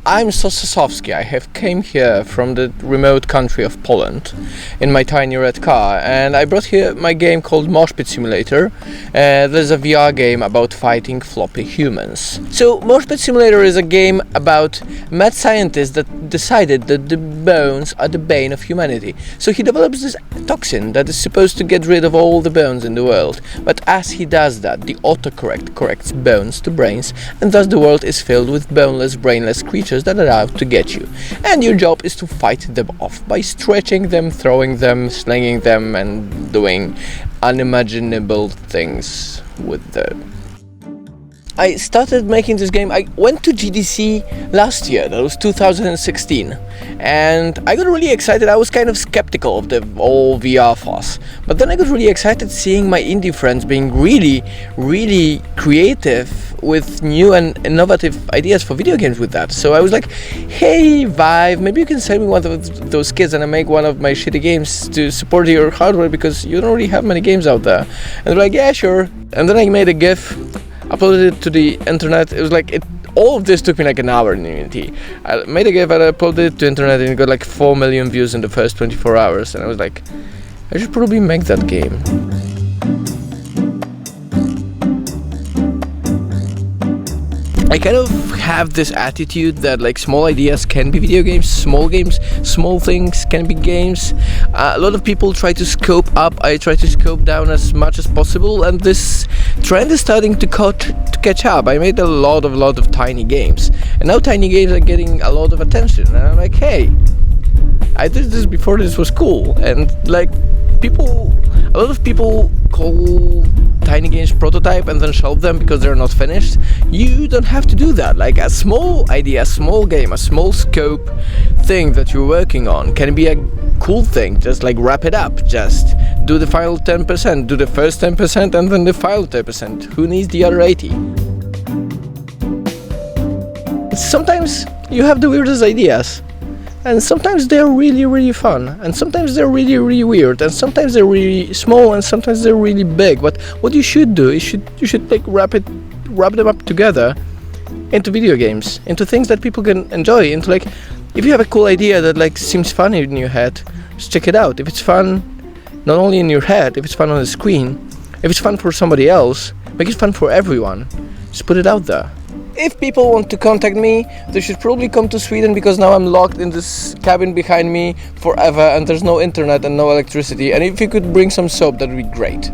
I'm Sos Sosowski. I have came here from the remote country of Poland in my tiny red car, and I brought here my game called Mosh Pit Simulator. There's a VR game about fighting floppy humans. So Mosh Pit Simulator is a game about mad scientist that decided that the bones are the bane of humanity. So he develops this toxin that is supposed to get rid of all the bones in the world. But as he does that, the autocorrect corrects bones to brains, and thus the world is filled with boneless, brainless creatures that are out to get you. And your job is to fight them off by stretching them, throwing them, slinging them, and doing unimaginable things with them. I started making this game. I went to GDC last year, that was 2016, and I got really excited. I was kind of skeptical of the whole VR fuss, but then I got really excited seeing my indie friends being really creative with new and innovative ideas for video games with that. So I was like, hey Vive, maybe you can send me one of those kits and I make one of my shitty games to support your hardware because you don't really have many games out there. And they're like, yeah, sure. And then I made a GIF, uploaded it to the internet. It was like all of this took me like an hour in Unity. I made a GIF and I uploaded it to internet and it got like 4 million views in the first 24 hours. And I was like, I should probably make that game. I kind of have this attitude that like small ideas can be video games, small things can be games. A lot of people try to scope up, I try to scope down as much as possible, and this trend is starting to catch up. I made a lot of tiny games, and now tiny games are getting a lot of attention, and I'm like, hey, I did this before this was cool, and like a lot of people call tiny games prototype and then shelve them because they're not finished. You don't have to do that. Like a small idea, a small game, a small scope thing that you're working on can be a cool thing. Just like wrap it up, just do the final 10%, do the first 10% and then the final 10%. Who needs the other 80? Sometimes you have the weirdest ideas, and sometimes they're really fun, and sometimes they're really weird, and sometimes they're really small, and sometimes they're really big. But what you should do is you should like wrap them up together into video games, into things that people can enjoy. Into like, if you have a cool idea that like seems funny in your head, just check it out. If it's fun, not only in your head, if it's fun on the screen, if it's fun for somebody else, make it fun for everyone. Just put it out there. If people want to contact me, they should probably come to Sweden because now I'm locked in this cabin behind me forever and there's no internet and no electricity. And if you could bring some soap, that would be great.